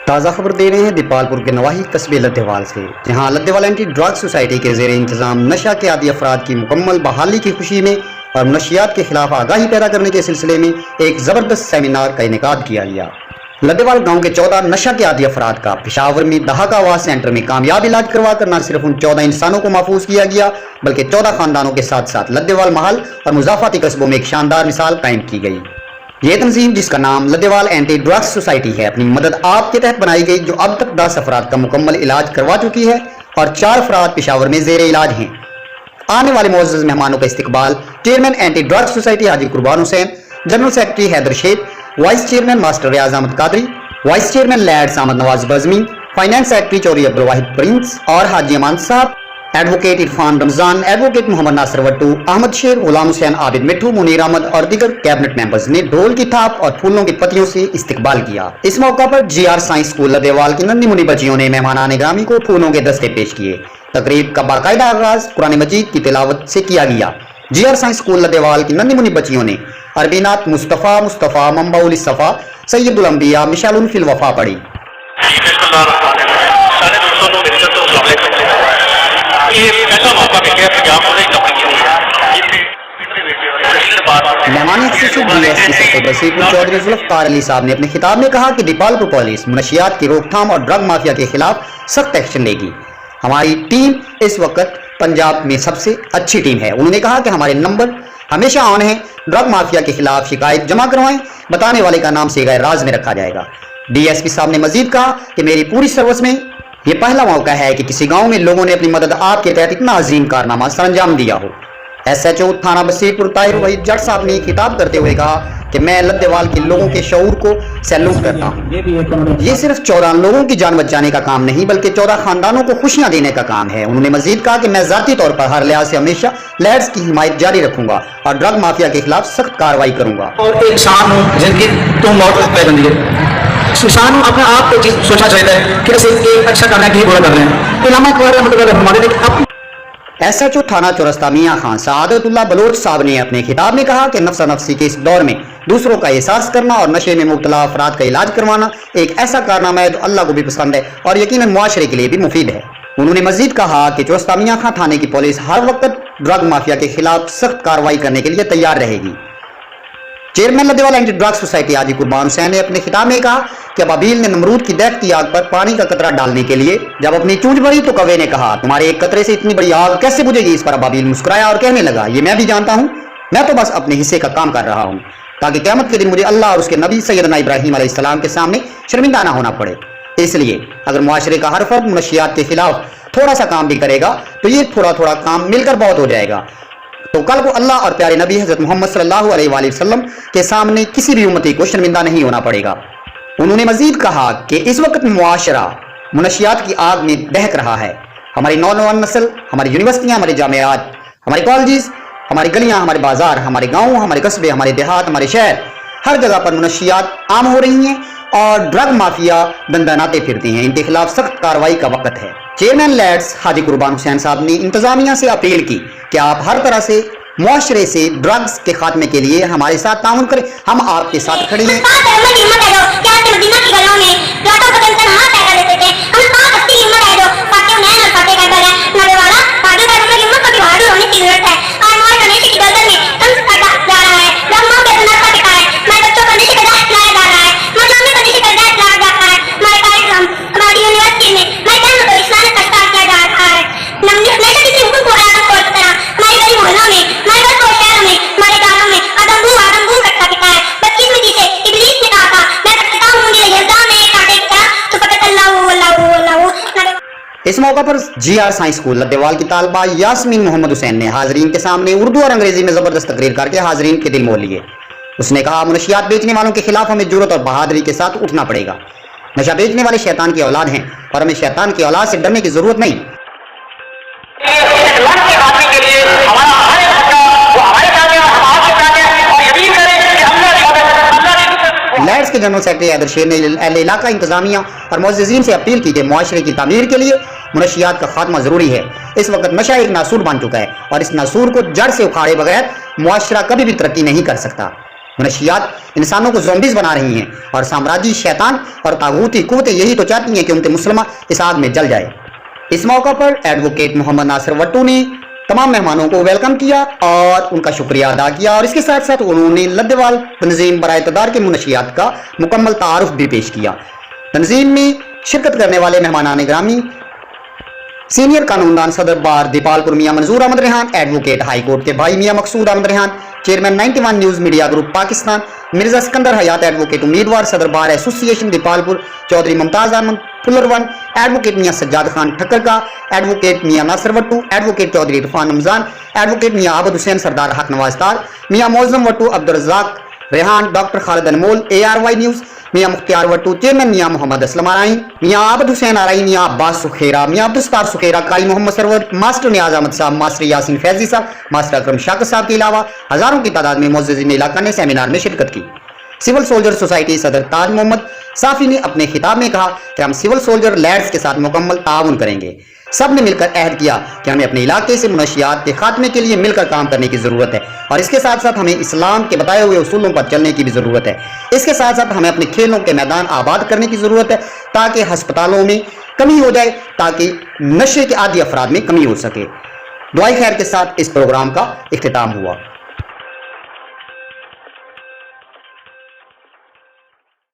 تازہ خبر دے رہے ہیں دیپالپور کے نواحی قصبے لدھیوال سے، جہاں لدھیوال اینٹی ڈرگ سوسائٹی کے زیر انتظام نشہ کے عادی افراد کی مکمل بحالی کی خوشی میں اور منشیات کے خلاف آگاہی پیدا کرنے کے سلسلے میں ایک زبردست سیمینار کا انعقاد کیا گیا۔ لدھیوال گاؤں کے 14 نشہ کے عادی افراد کا پشاور میں دھاگا آواز سینٹر میں کامیاب علاج کروا کر نہ صرف ان 14 انسانوں کو محفوظ کیا گیا بلکہ 14 خاندانوں کے ساتھ ساتھ لدھیوال محل اور مضافاتی قصبوں میں ایک شاندار مثال قائم کی گئی۔ یہ تنظیم، جس کا نام لدھیوال اینٹی ڈرگس سوسائٹی ہے، اپنی مدد آپ کے تحت بنائی گئی، جو اب تک 10 افراد کا مکمل علاج کروا چکی ہے اور 4 افراد پشاور میں زیر علاج ہیں۔ آنے والے معزز مہمانوں کا استقبال چیئرمین اینٹی ڈرگس سوسائٹی حاجی قربان حسین، general secretary Haider Sheikh, vice chairman master Riaz Ahmad Qadri, vice chairman Leeds Ahmad Nawaz Bazmi, finance secretary چوری عبدالواحد پرنس اور حاجی امان صاحب، ایڈوکیٹ عرفان رمضان، ایڈوکیٹ محمد ناصر وٹو، احمد شیر، غلام حسین، عابد مٹھو، منیر احمد اور دیگر کیبنٹ ممبرز نے ڈھول کی تھاپ اور پھولوں کی پتیوں سے استقبال کیا۔ اس موقع پر جی آر سائنس اسکول لدھیوال کی ننھی منی بچیوں نے مہمانان گرامی کو پھولوں کے دستے پیش کیے۔ تقریب کا باقاعدہ آغاز قرآن مجید کی تلاوت سے کیا گیا۔ جی آر سائنس اسکول لدھیوال کی ننھی منی بچیوں نے عربی نعت مصطفیٰ منبع الصفا سید الانبیاء مشعل فی الوفا پڑھی۔ مہمان خصوصی ڈی ایس پی سطح بصیرپور چودھری ذوالفقار علی صاحب نے اپنے خطاب میں کہا کہ دیپالپور پولیس منشیات کی روک تھام اور ڈرگ مافیا کے خلاف سخت ایکشن لے گی۔ ہماری ٹیم اس وقت پنجاب میں سب سے اچھی ٹیم ہے۔ انہوں نے کہا کہ ہمارے نمبر ہمیشہ آن ہیں، ڈرگ مافیا کے خلاف شکایت جمع کروائیں، بتانے والے کا نام صیغہ راز میں رکھا جائے گا۔ ڈی ایس پی صاحب نے مزید کہا کہ میری پوری سروس میں یہ پہلا موقع ہے کہ کسی گاؤں میں لوگوں نے اپنی مدد آپ کے تحت اتنا عظیم کارنامہ سر انجام دیا ہو۔ ایس ایچ او تھانہ بصیرپور طاہر وحید جٹ صاحب نے خطاب کرتے ہوئے کہا کہ میں لدھیوال کے لوگوں کے شعور کو سیلوٹ کرتا ہوں۔ یہ صرف 14 لوگوں کی جان بچانے کا کام نہیں بلکہ 14 خاندانوں کو خوشیاں دینے کا کام ہے۔ انہوں نے مزید کہا کہ میں ذاتی طور پر ہر لحاظ سے ہمیشہ لیڈز کی حمایت جاری رکھوں گا اور ڈرگ مافیا کے خلاف سخت کارروائی کروں گا۔ اور ایک شان ہوں جن کی تو موت پہ بندی ہے، شان اپنے آپ کو سوچنا چاہیے کہ اسے ایک اچھا کرنا ہے کہ برا کر رہے ہیں۔ علامہ اقبال رحمۃ اللہ ہمارے لیے ایس ایچ او تھانہ چورستہ میاں خان سعادت اللہ بلوچ صاحب نے اپنے خطاب میں کہا کہ نفسا نفسی کے اس دور میں دوسروں کا احساس کرنا اور نشے میں مبتلا افراد کا علاج کروانا ایک ایسا کارنامہ ہے جو اللہ کو بھی پسند ہے اور یقیناً معاشرے کے لیے بھی مفید ہے۔ انہوں نے مزید کہا کہ چورستہ میاں خان تھانے کی پولیس ہر وقت ڈرگ مافیا کے خلاف سخت کارروائی کرنے کے لیے تیار رہے گی۔ چیئرمین لدھیوال اینٹی ڈرگ سوسائٹی حاجی قربان حسین نے اپنے خطاب میں کہا کہ ابابیل نے نمرود کی دہتی آگ پر پانی کا قطرہ ڈالنے کے لیے جب اپنی چونچ بھری تو کوے نے کہا تمہارے ایک قطرے سے اتنی بڑی آگ کیسے بجھے گی؟ اس پر ابابیل مسکرایا اور کہنے لگا یہ میں بھی جانتا ہوں، میں تو بس اپنے حصے کا کام کر رہا ہوں تاکہ قیامت کے دن مجھے اللہ اور اس کے نبی سیدنا ابراہیم علیہ السلام کے سامنے شرمندہ نہ ہونا پڑے۔ اس لیے اگر معاشرے کا ہر فرد منشیات کے خلاف تھوڑا سا کام بھی کرے گا تو یہ تھوڑا تھوڑا کام مل کر بہت ہو جائے گا، تو کل کو اللہ اور پیارے نبی حضرت محمد صلی اللہ علیہ وآلہ وسلم کے سامنے کسی بھی امتی کو شرمندہ نہیں ہونا پڑے گا۔ انہوں نے مزید کہا کہ اس وقت معاشرہ منشیات کی آگ میں دہک رہا ہے۔ ہماری نوجوان نسل، ہماری یونیورسٹیاں، ہمارے جامعات، ہمارے کالجز، ہماری گلیاں، ہمارے بازار، ہمارے گاؤں، ہمارے قصبے، ہمارے دیہات، ہمارے شہر، ہر جگہ پر منشیات عام ہو رہی ہیں اور ڈرگ مافیا دنداناتے پھرتی ہیں۔ ان کے خلاف سخت کارروائی کا وقت ہے۔ چیئرمین لیڈز حاجی قربان حسین صاحب نے انتظامیہ سے اپیل کی کہ آپ ہر طرح سے معاشرے سے ڈرگز کے خاتمے کے لیے ہمارے ساتھ تعاون کریں، ہم آپ کے ساتھ کھڑے ہیں۔ اس موقع پر جی آر سائنس اسکول لدھیوال کی طالبہ یاسمین محمد حسین نے حاضرین کے سامنے اردو اور انگریزی میں زبردست تقریر کر کے حاضرین کے دل مول لیے۔ اس نے کہا منشیات بیچنے والوں کے خلاف ہمیں جرأت اور بہادری کے ساتھ اٹھنا پڑے گا۔ نشہ بیچنے والے شیطان کی اولاد ہیں اور ہمیں شیطان کی اولاد سے ڈرنے کی ضرورت نہیں۔ لیڈز کے جنرل سیکرٹری حیدر شیر نے اہل علاقہ انتظامیہ اور معززین سے اپیل کی کہ معاشرے کی تعمیر کے لیے منشیات کا خاتمہ ضروری ہے۔ اس وقت نشہ ایک ناسور بن چکا ہے اور اس ناسور کو جڑ سے اکھاڑے بغیر معاشرہ کبھی بھی ترقی نہیں کر سکتا۔ منشیات انسانوں کو زومبیز بنا رہی ہیں اور سامراجی شیطان اور طاغوتی قوتیں یہی تو چاہتی ہیں کہ امت مسلمہ اس آگ میں جل جائے۔ اس موقع پر ایڈوکیٹ محمد ناصر وٹو نے تمام مہمانوں کو ویلکم کیا اور ان کا شکریہ ادا کیا، اور اس کے ساتھ ساتھ انہوں نے لدھوال تنظیم برائے اقتدار کے منشیات کا مکمل تعارف بھی پیش کیا۔ تنظیم میں شرکت کرنے والے مہمانان گرامی سینئر قانوندان صدر بار Dipalpur Mian Manzoor Ahmad Rehan, advocate high court کے بھائی Mian Maqsood Ahmad Rehan, chairman 91 news media group Pakistan Mirza Sikandar Hayat, advocate امیدوار صدر bar association Dipalpur Chaudhry Mumtaz Ahmad پھلر ون، ایڈوکیٹ میاں سجاد خان ٹھکر کا، advocate Mian Nasir Wattoo, advocate Chaudhry Irfan Ramzan, advocate Mian Abid Hussain Sardar Haq Nawaz تار، Mian Moazzam Wattoo, Abdurrazaq Rehan, doctor Khalid Anmol, ARY news, میاں مختار وٹو، چیئرمین میاں محمد اسلم آرائی، میاں عابد حسین آرائی، میاں عباس سخیرہ، میاں عبدالستار سخیرہ، قاری محمد سرور، ماسٹر نیاز احمد صاحب، ماسٹر یاسین فیضی صاحب، ماسٹر اکرم شاکر صاحب کے علاوہ ہزاروں کی تعداد میں معززین علاقہ نے سیمینار میں شرکت کی۔ سول سولجر سوسائٹی صدر تاج محمد صافی نے اپنے خطاب میں کہا کہ ہم سول سولجر لیڈز کے ساتھ مکمل تعاون کریں گے۔ سب نے مل کر عہد کیا کہ ہمیں اپنے علاقے سے منشیات کے خاتمے کے لیے مل کر کام کرنے کی ضرورت ہے، اور اس کے ساتھ ساتھ ہمیں اسلام کے بتائے ہوئے اصولوں پر چلنے کی بھی ضرورت ہے۔ اس کے ساتھ ساتھ ہمیں اپنے کھیلوں کے میدان آباد کرنے کی ضرورت ہے تاکہ ہسپتالوں میں کمی ہو جائے، تاکہ نشے کے عادی افراد میں کمی ہو سکے۔ دعائے خیر کے ساتھ اس پروگرام کا اختتام ہوا۔